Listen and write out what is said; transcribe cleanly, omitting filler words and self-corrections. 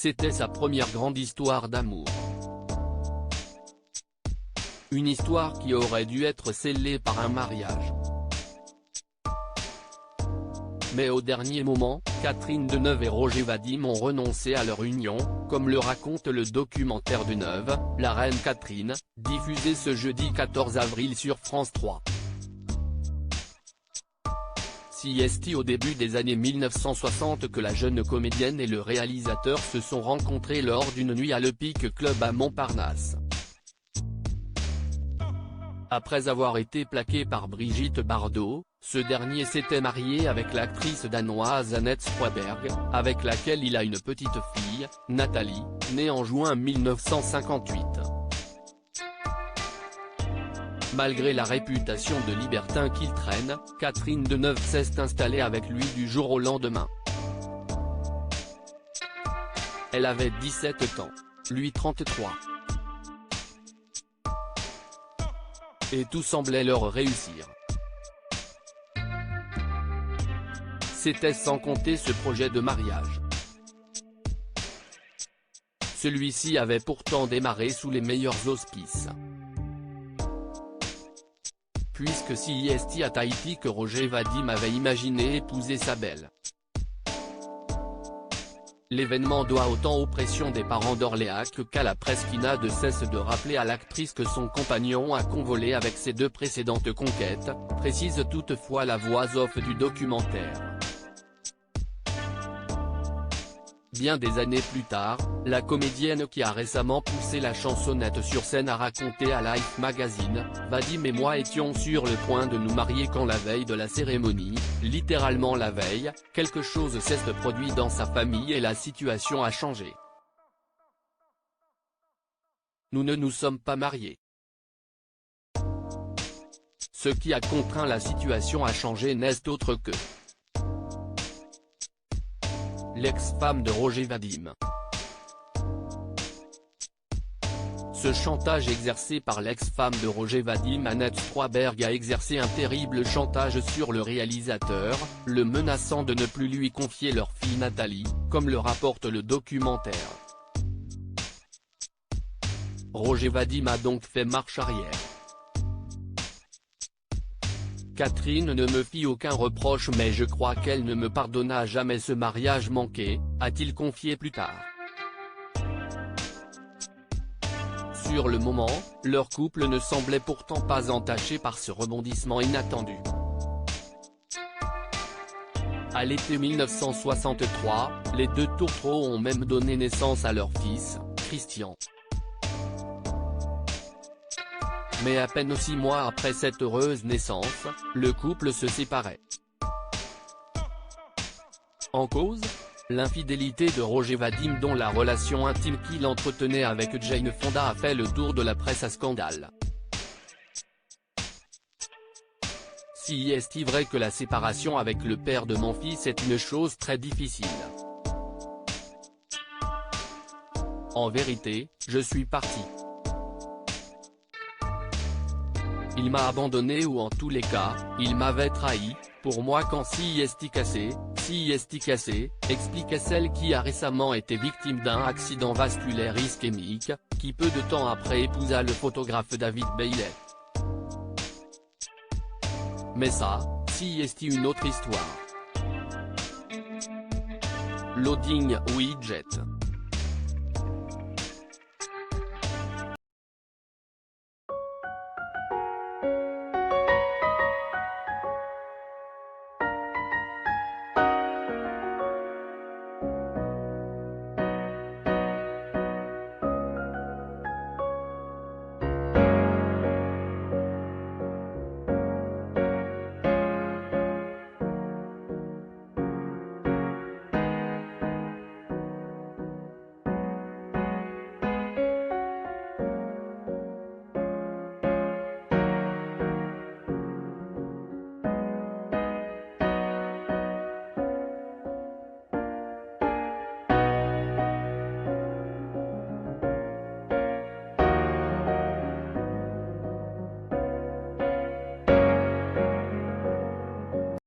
C'était sa première grande histoire d'amour. Une histoire qui aurait dû être scellée par un mariage. Mais au dernier moment, Catherine Deneuve et Roger Vadim ont renoncé à leur union, comme le raconte le documentaire Deneuve, La Reine Catherine, diffusé ce jeudi 14 avril sur France 3. C'est au début des années 1960 que la jeune comédienne et le réalisateur se sont rencontrés lors d'une nuit à l'Epic Club à Montparnasse. Après avoir été plaqué par Brigitte Bardot, ce dernier s'était marié avec l'actrice danoise Annette Stroberg, avec laquelle il a une petite fille, Nathalie, née en juin 1958. Malgré la réputation de libertin qu'il traîne, Catherine Deneuve s'est installée avec lui du jour au lendemain. Elle avait 17 ans, lui 33. Et tout semblait leur réussir. C'était sans compter ce projet de mariage. Celui-ci avait pourtant démarré sous les meilleurs auspices. Puisque c'est à Tahiti que Roger Vadim avait imaginé épouser sa belle. L'événement doit autant aux pressions des parents d'Orléac qu'à la presse qui n'a de cesse de rappeler à l'actrice que son compagnon a convolé avec ses deux précédentes conquêtes, précise toutefois la voix off du documentaire. Bien des années plus tard, la comédienne qui a récemment poussé la chansonnette sur scène a raconté à Life Magazine, « Vadim et moi étions sur le point de nous marier quand la veille de la cérémonie, littéralement la veille, quelque chose s'est produit dans sa famille et la situation a changé. Nous ne nous sommes pas mariés. Ce qui a contraint la situation à changer n'est autre que l'ex-femme de Roger Vadim. Ce chantage exercé par l'ex-femme de Roger Vadim, Annette Stroberg, a exercé un terrible chantage sur le réalisateur, le menaçant de ne plus lui confier leur fille Nathalie, comme le rapporte le documentaire. Roger Vadim a donc fait marche arrière. Catherine ne me fit aucun reproche mais je crois qu'elle ne me pardonna jamais ce mariage manqué, a-t-il confié plus tard. Sur le moment, leur couple ne semblait pourtant pas entaché par ce rebondissement inattendu. À l'été 1963, les deux tourtereaux ont même donné naissance à leur fils, Christian. Mais à peine 6 mois après cette heureuse naissance, le couple se séparait. En cause, l'infidélité de Roger Vadim dont la relation intime qu'il entretenait avec Jane Fonda a fait le tour de la presse à scandale. Si est vrai que la séparation avec le père de mon fils est une chose très difficile. En vérité, je suis parti. Il m'a abandonné ou en tous les cas, il m'avait trahi, pour moi quand c'est cassé, expliquait celle qui a récemment été victime d'un accident vasculaire ischémique, qui peu de temps après épousa le photographe David Bailey. Mais ça, c'est une autre histoire. Loading widget.